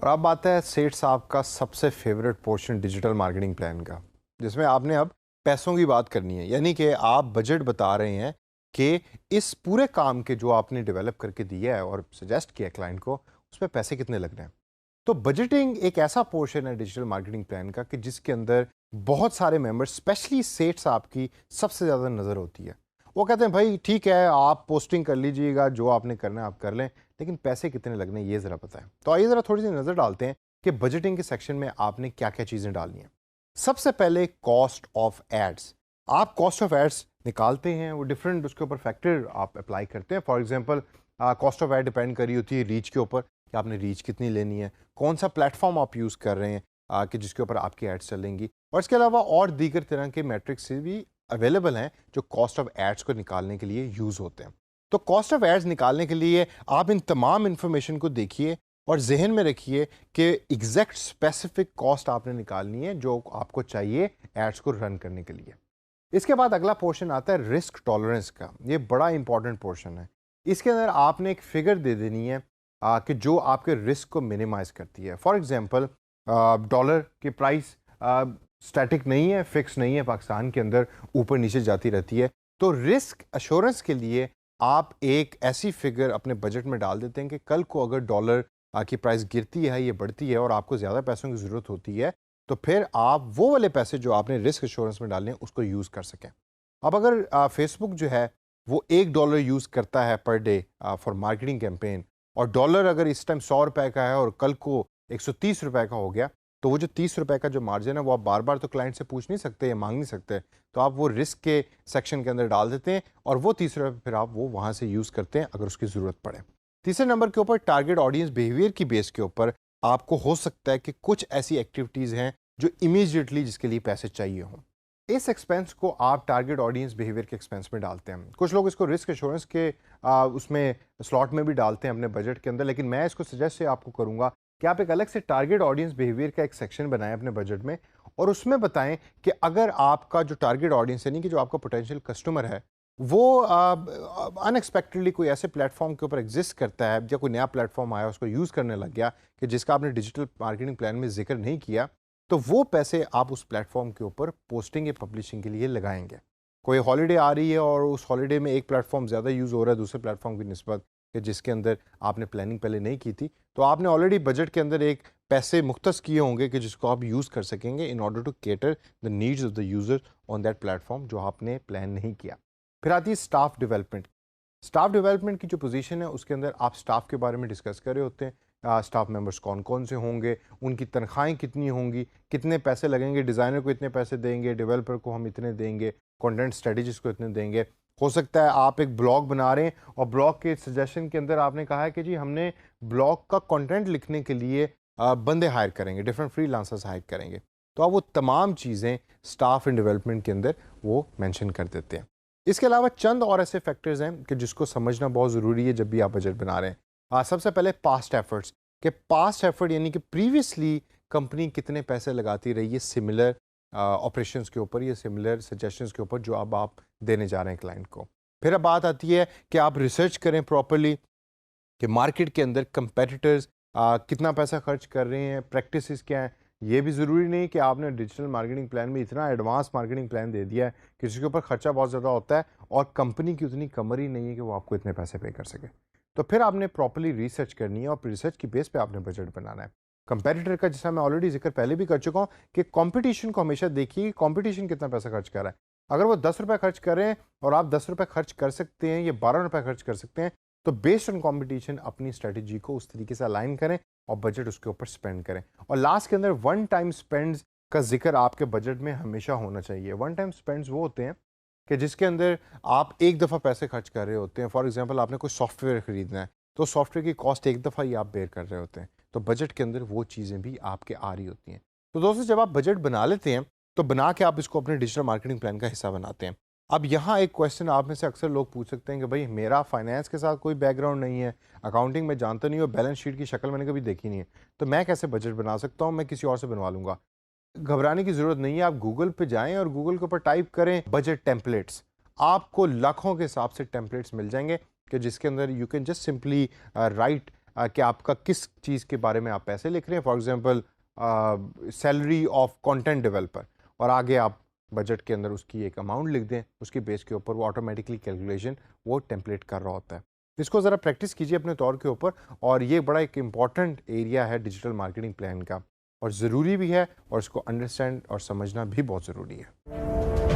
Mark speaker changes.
Speaker 1: और अब आता है सेठ साहब का सबसे favourite portion digital marketing plan का, जिसमें आपने अब पैसों की बात करनी है। यानी कि आप बजट बता रहे हैं कि इस पूरे काम के जो आपने डेवलप करके दिया है और सजेस्ट किया क्लाइंट को, उसमें पैसे कितने लग रहे हैं। तो बजटिंग एक ऐसा पोर्शन है डिजिटल मार्केटिंग प्लान का कि जिसके अंदर बहुत सारे मेंबर्स, स्पेशली सेठ साहब की सबसे ज़्यादा नज़र होती है। वो कहते हैं भाई ठीक है, आप पोस्टिंग कर लीजिएगा, जो आपने करना है आप कर लें, लेकिन पैसे कितने लगने ये ज़रा बताएं। तो आइए ज़रा थोड़ी सी नज़र डालते हैं कि बजटिंग के सेक्शन में आपने क्या क्या चीज़ें डालनी है। सबसे पहले कॉस्ट ऑफ एड्स। आप कॉस्ट ऑफ एड्स निकालते हैं, वो डिफरेंट उसके ऊपर फैक्टर आप अप्लाई करते हैं। For example cost of ad depend करी होती है रीच के ऊपर कि आपने रीच कितनी लेनी है, कौन सा प्लेटफॉर्म आप यूज़ कर रहे हैं कि जिसके ऊपर आपकी एड्स चलेंगी, और इसके अलावा और दीगर तरह के मैट्रिक्स भी अवेलेबल हैं जो कॉस्ट ऑफ एड्स को निकालने के लिए यूज़ होते हैं। तो कॉस्ट ऑफ एड्स निकालने के लिए आप इन तमाम इंफॉर्मेशन को देखिए और जहन में रखिए कि एग्जैक्ट स्पेसिफिक कॉस्ट आपने निकालनी है जो आपको चाहिए एड्स को रन करने के लिए। इसके बाद अगला पोर्शन आता है रिस्क टॉलरेंस का। ये बड़ा इंपॉर्टेंट पोर्शन है। इसके अंदर आपने एक फिगर दे देनी है कि जो आपके रिस्क को मिनिमाइज करती है। फॉर एग्जांपल डॉलर की प्राइस स्टैटिक नहीं है, फिक्स नहीं है, पाकिस्तान के अंदर ऊपर नीचे जाती रहती है। तो रिस्क अश्योरेंस के लिए आप एक ऐसी फिगर अपने बजट में डाल देते हैं कि कल को अगर डॉलर की प्राइस गिरती है, ये बढ़ती है और आपको ज़्यादा पैसों की ज़रूरत होती है, तो फिर आप वो वाले पैसे जो आपने रिस्क इंश्योरेंस में डालने हैं उसको यूज़ कर सकें। अब अगर फेसबुक जो है वो $1 यूज़ करता है per day for marketing campaign, और डॉलर अगर इस टाइम 100 रुपए का है और कल को 130 रुपए का हो गया, तो वो जो 30 रुपए का जो मार्जिन है वो आप बार बार तो क्लाइंट से पूछ नहीं सकते या मांग नहीं सकते। तो आप वो रिस्क के सेक्शन के अंदर डाल देते हैं और वो 30 रुपए फिर आप वो वहाँ से यूज़ करते हैं अगर उसकी ज़रूरत पड़े। तीसरे नंबर के ऊपर टारगेट ऑडियंस बिहेवियर की बेस के ऊपर आपको हो सकता है कि कुछ ऐसी एक्टिविटीज़ हैं जो इमीडिएटली जिसके लिए पैसे चाहिए हों। इस एक्सपेंस को आप टारगेट ऑडियंस बिहेवियर के एक्सपेंस में डालते हैं। कुछ लोग इसको रिस्क एश्योरेंस के उसमें स्लॉट में भी डालते हैं अपने बजट के अंदर, लेकिन मैं इसको सजेस्ट से आपको करूंगा कि आप एक अलग से टारगेट ऑडियंस बिहेवियर का एक सेक्शन बनाएं अपने बजट में और उसमें बताएं कि अगर आपका जो टारगेट ऑडियंस यानी कि जो आपका पोटेंशियल कस्टमर है वो अनएक्सपेक्टेडली कोई ऐसे प्लेटफॉर्म के ऊपर एग्जिस्ट करता है या कोई नया प्लेटफॉर्म आया उसको यूज़ करने लग गया कि जिसका आपने डिजिटल मार्केटिंग प्लान में जिक्र नहीं किया, तो वो पैसे आप उस प्लेटफॉर्म के ऊपर पोस्टिंग या पब्लिशिंग के लिए लगाएंगे। कोई हॉलीडे आ रही है और उस हॉलीडे में एक प्लेटफॉर्म ज़्यादा यूज़ हो रहा है दूसरे प्लेटफॉर्म की निस्बत कि जिसके अंदर आपने प्लानिंग पहले नहीं की थी, तो आपने ऑलरेडी बजट के अंदर एक पैसे मुख्तस किए होंगे कि जिसको आप यूज़ कर सकेंगे in order to cater the needs of the user on that platform जो आपने प्लान नहीं किया। फिर आती है स्टाफ डेवलपमेंट। स्टाफ डेवलपमेंट की जो पोजीशन है उसके अंदर आप स्टाफ के बारे में डिस्कस कर रहे होते हैं। स्टाफ मेंबर्स कौन कौन से होंगे, उनकी तनख्वाहें कितनी होंगी, कितने पैसे लगेंगे, डिज़ाइनर को इतने पैसे देंगे, डेवलपर को हम इतने देंगे, कंटेंट स्ट्रेटजिस्ट को इतने देंगे। हो सकता है आप एक ब्लॉग बना रहे हैं और ब्लॉग के सजेशन के अंदर आपने कहा है कि जी हमने ब्लॉग का कंटेंट लिखने के लिए बंदे हायर करेंगे, डिफरेंट फ्रीलांसर्स हायर करेंगे। तो आप वो तमाम चीज़ें स्टाफ एंड डेवलपमेंट के अंदर वो मेंशन कर देते हैं। इसके अलावा चंद और ऐसे फैक्टर्स हैं कि जिसको समझना बहुत ज़रूरी है जब भी आप बजट बना रहे हैं। सबसे पहले पास्ट एफर्ट्स, कि पास्ट एफर्ट यानी कि प्रीवियसली कंपनी कितने पैसे लगाती रही है सिमिलर ऑपरेशंस के ऊपर या सिमिलर सजेशंस के ऊपर जो अब आप देने जा रहे हैं क्लाइंट को। फिर अब बात आती है कि आप रिसर्च करें प्रॉपरली कि मार्केट के अंदर कंपेटिटर्स कितना पैसा खर्च कर रहे हैं, प्रैक्टिसेस क्या हैं। ये भी ज़रूरी नहीं कि आपने डिजिटल मार्केटिंग प्लान में इतना एडवांस मार्केटिंग प्लान दे दिया है कि जिसके ऊपर खर्चा बहुत ज़्यादा होता है और कंपनी की उतनी कमर ही नहीं है कि वो आपको इतने पैसे पे कर सके। तो फिर आपने प्रॉपरली रिसर्च करनी है और रिसर्च की बेस पे आपने बजट बनाना है। कंपेटिटर का जैसा मैं ऑलरेडी जिक्र पहले भी कर चुका हूँ कि कंपटीशन को हमेशा देखिए, कंपटीशन कितना पैसा खर्च कर रहा है। अगर वो 10 रुपये खर्च कर रहे हैं और आप 10 रुपये खर्च कर सकते हैं या 12 रुपये खर्च कर सकते हैं, तो बेस्ड ऑन कंपटीशन अपनी स्ट्रेटजी को उस तरीके से अलाइन करें और बजट उसके ऊपर स्पेंड करें। और लास्ट के अंदर वन टाइम स्पेंड्स का जिक्र आपके बजट में हमेशा होना चाहिए। वन टाइम स्पेंड्स वो होते हैं कि जिसके अंदर आप एक दफ़ा पैसे खर्च कर रहे होते हैं। फॉर एग्जांपल आपने कोई सॉफ्टवेयर ख़रीदना है तो सॉफ्टवेयर की कॉस्ट एक दफ़ा ही आप बेयर कर रहे होते हैं, तो बजट के अंदर वो चीज़ें भी आपके आ रही होती हैं। तो दोस्तों जब आप बजट बना लेते हैं तो बना के आप इसको अपने डिजिटल मार्केटिंग प्लान का हिस्सा बनाते हैं। अब यहाँ एक क्वेश्चन आप में से अक्सर लोग पूछ सकते हैं कि भाई मेरा फाइनेंस के साथ कोई बैकग्राउंड नहीं है, अकाउंटिंग में जानता नहीं हूँ, बैलेंस शीट की शक्ल मैंने कभी देखी नहीं है, तो मैं कैसे बजट बना सकता हूँ, मैं किसी और से बनवा लूँगा। घबराने की ज़रूरत नहीं है। आप गूगल पे जाएं और गूगल के ऊपर टाइप करें बजट टेम्पलेट्स, आपको लाखों के हिसाब से टेम्पलेट्स मिल जाएंगे कि जिसके अंदर you can just simply write कि आपका किस चीज़ के बारे में आप पैसे लिख रहे हैं। For example salary of content developer, और आगे आप बजट के अंदर उसकी एक अमाउंट लिख दें, उसके बेस के ऊपर वो ऑटोमेटिकली कैलकुलेशन वो टेम्पलेट कर रहा होता है। इसको ज़रा प्रैक्टिस कीजिए अपने तौर के ऊपर, और ये बड़ा एक इम्पॉर्टेंट एरिया है डिजिटल मार्केटिंग प्लान का, और ज़रूरी भी है, और इसको अंडरस्टैंड और समझना भी बहुत ज़रूरी है।